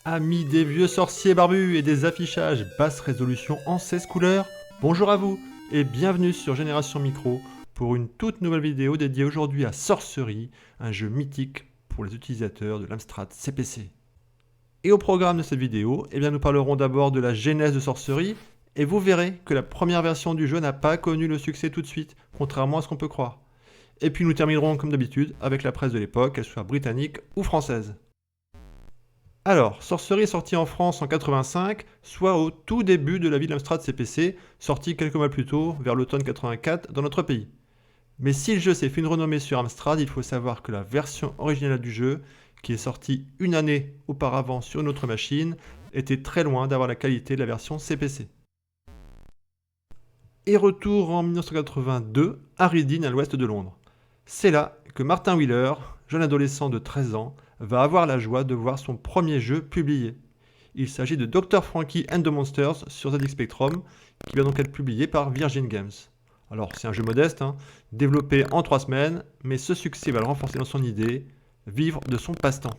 Amis des vieux sorciers barbus et des affichages basse résolution en 16 couleurs, bonjour à vous et bienvenue sur Génération Micro pour une toute nouvelle vidéo dédiée aujourd'hui à Sorcery, un jeu mythique pour les utilisateurs de l'Amstrad CPC. Et au programme de cette vidéo, nous parlerons d'abord de la genèse de Sorcery et vous verrez que la première version du jeu n'a pas connu le succès tout de suite, contrairement à ce qu'on peut croire. Et puis nous terminerons comme d'habitude avec la presse de l'époque, qu'elle soit britannique ou française. Alors, Sorcery est sorti en France en 85, soit au tout début de la vie de l'Amstrad CPC, sorti quelques mois plus tôt, vers l'automne 84, dans notre pays. Mais si le jeu s'est fait une renommée sur Amstrad, il faut savoir que la version originale du jeu, qui est sortie une année auparavant sur une autre machine, était très loin d'avoir la qualité de la version CPC. Et retour en 1982, à Reading, à l'ouest de Londres. C'est là que Martin Wheeler, jeune adolescent de 13 ans, va avoir la joie de voir son premier jeu publié. Il s'agit de Dr. Frankie and the Monsters sur ZX Spectrum, qui va donc être publié par Virgin Games. Alors c'est un jeu modeste, développé en 3 semaines, mais ce succès va le renforcer dans son idée, vivre de son passe-temps.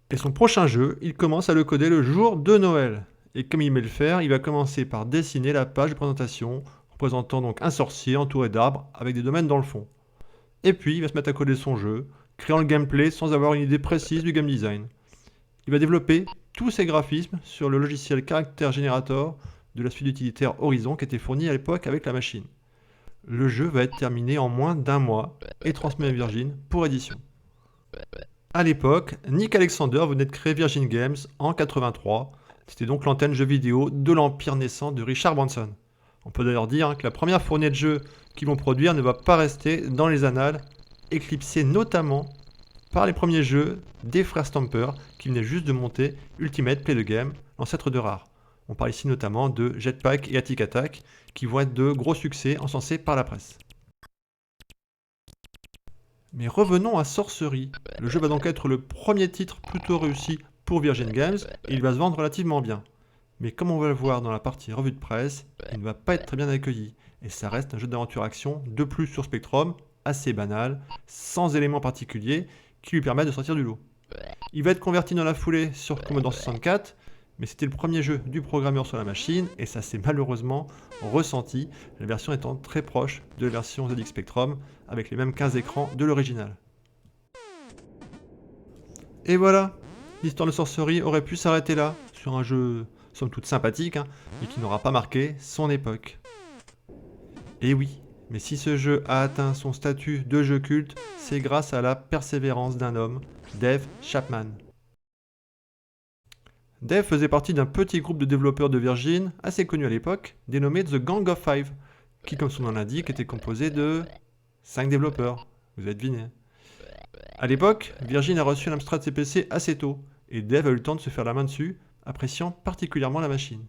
Et son prochain jeu, il commence à le coder le jour de Noël. Et comme il aimait le faire, il va commencer par dessiner la page de présentation, représentant donc un sorcier entouré d'arbres avec des domaines dans le fond. Et puis il va se mettre à coder son jeu, créant le gameplay sans avoir une idée précise du game design. Il va développer tous ses graphismes sur le logiciel Character Generator de la suite utilitaire Horizon qui était fournie à l'époque avec la machine. Le jeu va être terminé en moins d'un mois et transmis à Virgin pour édition. À l'époque, Nick Alexander venait de créer Virgin Games en 83. C'était donc l'antenne jeux vidéo de l'empire naissant de Richard Branson. On peut d'ailleurs dire que la première fournée de jeux qu'ils vont produire ne va pas rester dans les annales, éclipsée notamment par les premiers jeux des frères Stamper qui venaient juste de monter Ultimate Play the Game, l'ancêtre de Rare. On parle ici notamment de Jetpack et Attic Attack qui vont être de gros succès encensés par la presse. Mais revenons à Sorcery. Le jeu va donc être le premier titre plutôt réussi pour Virgin Games et il va se vendre relativement bien. Mais comme on va le voir dans la partie revue de presse, il ne va pas être très bien accueilli. Et ça reste un jeu d'aventure action de plus sur Spectrum, assez banal, sans éléments particuliers qui lui permettent de sortir du lot. Il va être converti dans la foulée sur Commodore 64, mais c'était le premier jeu du programmeur sur la machine et ça s'est malheureusement ressenti, la version étant très proche de la version ZX Spectrum avec les mêmes 15 écrans de l'original. Et voilà, l'histoire de Sorcery aurait pu s'arrêter là, sur un jeu somme toute sympathique, mais qui n'aura pas marqué son époque. Et oui, mais si ce jeu a atteint son statut de jeu culte, c'est grâce à la persévérance d'un homme, Dave Chapman. Dave faisait partie d'un petit groupe de développeurs de Virgin, assez connu à l'époque, dénommé The Gang of Five, qui comme son nom l'indique était composé de 5 développeurs, vous avez deviné. À l'époque, Virgin a reçu l'Amstrad CPC assez tôt, et Dave a eu le temps de se faire la main dessus, appréciant particulièrement la machine.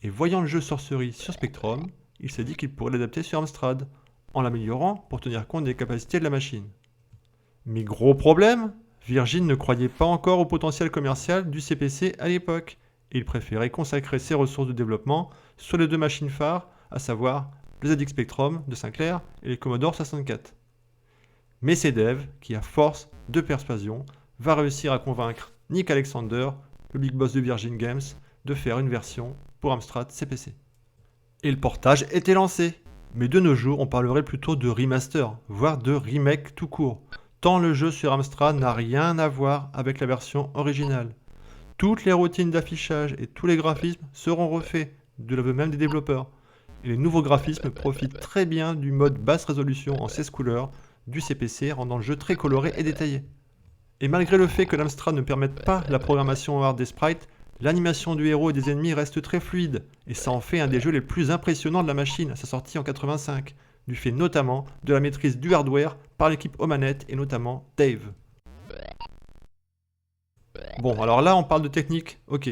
Et voyant le jeu Sorcery sur Spectrum, il s'est dit qu'il pourrait l'adapter sur Amstrad, en l'améliorant pour tenir compte des capacités de la machine. Mais gros problème, Virgin ne croyait pas encore au potentiel commercial du CPC à l'époque, et il préférait consacrer ses ressources de développement sur les 2 machines phares, à savoir le ZX Spectrum de Sinclair et les Commodore 64. Mais c'est Dave qui, à force de persuasion, va réussir à convaincre Nick Alexander, le big boss de Virgin Games, de faire une version pour Amstrad CPC. Et le portage était lancé. Mais de nos jours, on parlerait plutôt de remaster, voire de remake tout court, tant le jeu sur Amstrad n'a rien à voir avec la version originale. Toutes les routines d'affichage et tous les graphismes seront refaits, de l'aveu même des développeurs. Et les nouveaux graphismes profitent très bien du mode basse résolution en 16 couleurs du CPC, rendant le jeu très coloré et détaillé. Et malgré le fait que l'Amstrad ne permette pas la programmation hard des sprites, l'animation du héros et des ennemis reste très fluide, et ça en fait un des jeux les plus impressionnants de la machine à sa sortie en 85, du fait notamment de la maîtrise du hardware par l'équipe aux manettes et notamment Dave. Bon, alors là on parle de technique, ok,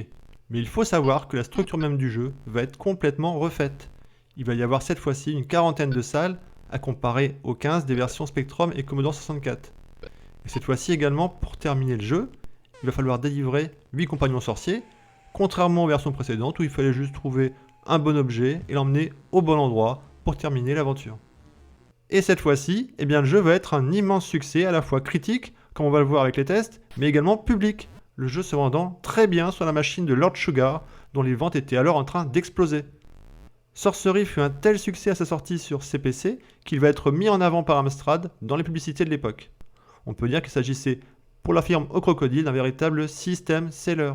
mais il faut savoir que la structure même du jeu va être complètement refaite. Il va y avoir cette fois-ci une quarantaine de salles, à comparer aux 15 des versions Spectrum et Commodore 64. Et cette fois-ci également, pour terminer le jeu, il va falloir délivrer 8 compagnons sorciers, contrairement aux versions précédentes où il fallait juste trouver un bon objet et l'emmener au bon endroit pour terminer l'aventure. Et cette fois-ci, le jeu va être un immense succès à la fois critique, comme on va le voir avec les tests, mais également public, le jeu se vendant très bien sur la machine de Lord Sugar, dont les ventes étaient alors en train d'exploser. Sorcery fut un tel succès à sa sortie sur CPC qu'il va être mis en avant par Amstrad dans les publicités de l'époque. On peut dire qu'il s'agissait pour la firme au crocodile d'un véritable system seller.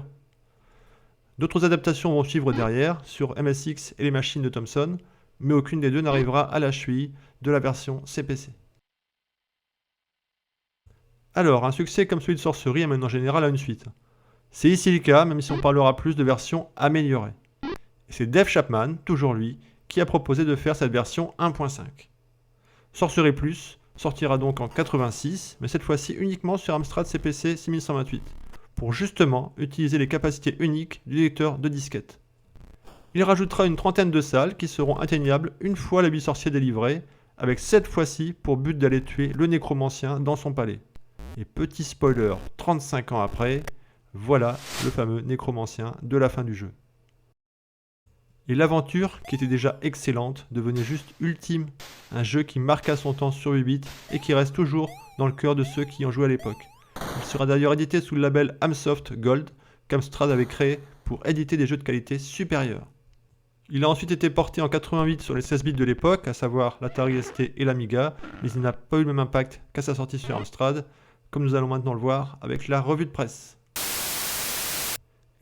D'autres adaptations vont suivre derrière sur MSX et les machines de Thomson, mais aucune des deux n'arrivera à la cheville de la version CPC. Alors, un succès comme celui de Sorcery amène en général à une suite. C'est ici le cas, même si on parlera plus de versions améliorées. Et c'est Dave Chapman, toujours lui, qui a proposé de faire cette version 1.5. Sorcery Plus sortira donc en 86, mais cette fois-ci uniquement sur Amstrad CPC 6128, pour justement utiliser les capacités uniques du lecteur de disquette. Il rajoutera une trentaine de salles qui seront atteignables une fois les 8 sorciers délivrés, avec cette fois-ci pour but d'aller tuer le nécromancien dans son palais. Et petit spoiler, 35 ans après, voilà le fameux nécromancien de la fin du jeu. Et l'aventure, qui était déjà excellente, devenait juste ultime, un jeu qui marqua son temps sur 8 bits et qui reste toujours dans le cœur de ceux qui en jouaient à l'époque. Il sera d'ailleurs édité sous le label Amsoft Gold, qu'Amstrad avait créé pour éditer des jeux de qualité supérieure. Il a ensuite été porté en 88 sur les 16 bits de l'époque, à savoir l'Atari ST et l'Amiga, mais il n'a pas eu le même impact qu'à sa sortie sur Amstrad, comme nous allons maintenant le voir avec la revue de presse.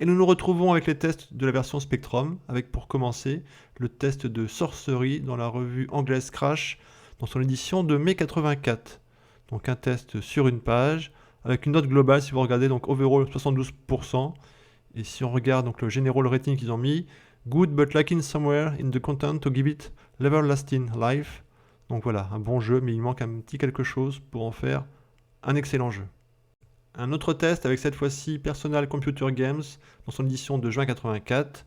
Et nous nous retrouvons avec les tests de la version Spectrum, avec pour commencer le test de Sorcery dans la revue anglaise Crash, dans son édition de mai 84. Donc un test sur une page, avec une note globale si vous regardez, donc overall 72%, et si on regarde donc le general rating qu'ils ont mis, good but lacking somewhere in the content to give it l'Everlasting Life. Donc voilà, un bon jeu, mais il manque un petit quelque chose pour en faire un excellent jeu. Un autre test avec cette fois-ci Personal Computer Games dans son édition de juin 84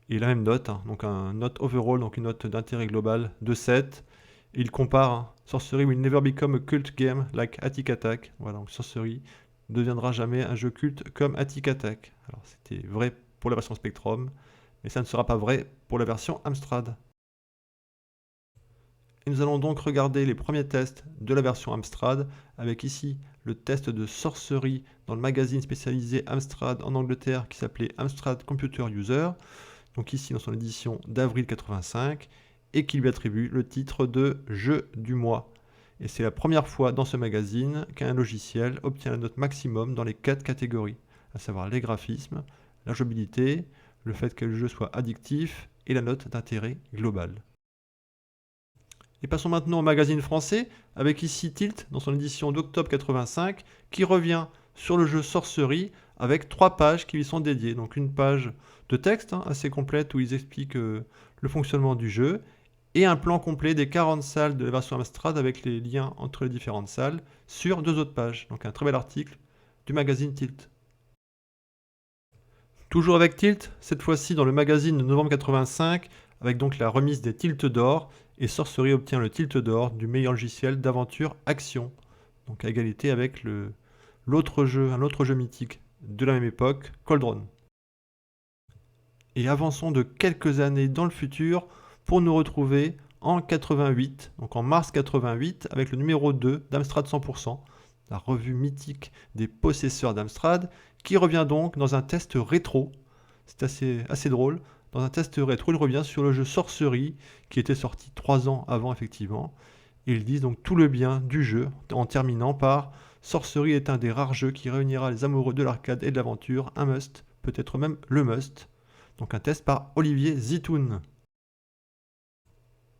et la même note, donc un note overall, donc une note d'intérêt global de 7. Et il compare Sorcery will never become a cult game like Attic Attack. Voilà, donc Sorcery ne deviendra jamais un jeu culte comme Attic Attack. Alors c'était vrai pour la version Spectrum, mais ça ne sera pas vrai pour la version Amstrad. Et nous allons donc regarder les premiers tests de la version Amstrad, avec ici le test de Sorcery dans le magazine spécialisé Amstrad en Angleterre qui s'appelait Amstrad Computer User, donc ici dans son édition d'avril 85, et qui lui attribue le titre de Jeu du mois. Et c'est la première fois dans ce magazine qu'un logiciel obtient la note maximum dans les 4 catégories, à savoir les graphismes, la jouabilité, le fait que le jeu soit addictif et la note d'intérêt global. Et passons maintenant au magazine français, avec ici Tilt, dans son édition d'octobre 85, qui revient sur le jeu Sorcery, avec 3 pages qui lui sont dédiées. Donc une page de texte assez complète où ils expliquent le fonctionnement du jeu, et un plan complet des 40 salles de la version Amstrad avec les liens entre les différentes salles sur 2 autres pages. Donc un très bel article du magazine Tilt. Toujours avec Tilt, cette fois-ci dans le magazine de novembre 85, avec donc la remise des Tilt d'or, et Sorcery obtient le Tilt d'or du meilleur logiciel d'aventure action, donc à égalité avec un autre jeu mythique de la même époque, Coldron. Et avançons de quelques années dans le futur pour nous retrouver en 88, donc en mars 88, avec le numéro 2 d'Amstrad 100%, la revue mythique des possesseurs d'Amstrad, qui revient donc dans un test rétro. C'est assez drôle. Dans un test rétro, il revient sur le jeu Sorcery, qui était sorti 3 ans avant, effectivement. Et ils disent donc tout le bien du jeu, en terminant par « Sorcery est un des rares jeux qui réunira les amoureux de l'arcade et de l'aventure, un must, peut-être même le must ». Donc un test par Olivier Zitoun.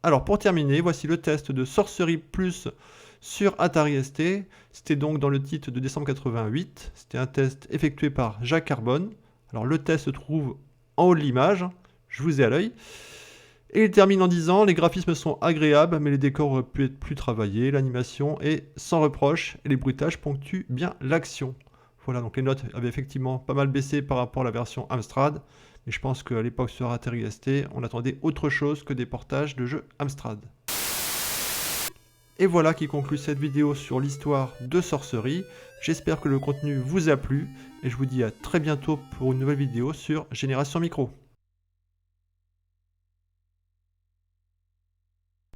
Alors pour terminer, voici le test de Sorcery Plus sur Atari ST. C'était donc dans le titre de décembre 88. C'était un test effectué par Jacques Carbone. Alors le test se trouve en haut de l'image, je vous ai à l'œil. Et il termine en disant « Les graphismes sont agréables, mais les décors auraient pu être plus travaillés. L'animation est sans reproche et les bruitages ponctuent bien l'action. » Voilà, donc les notes avaient effectivement pas mal baissé par rapport à la version Amstrad. Mais je pense qu'à l'époque sur Atari ST, on attendait autre chose que des portages de jeux Amstrad. Et voilà qui conclut cette vidéo sur l'histoire de Sorcery. J'espère que le contenu vous a plu et je vous dis à très bientôt pour une nouvelle vidéo sur Génération Micro.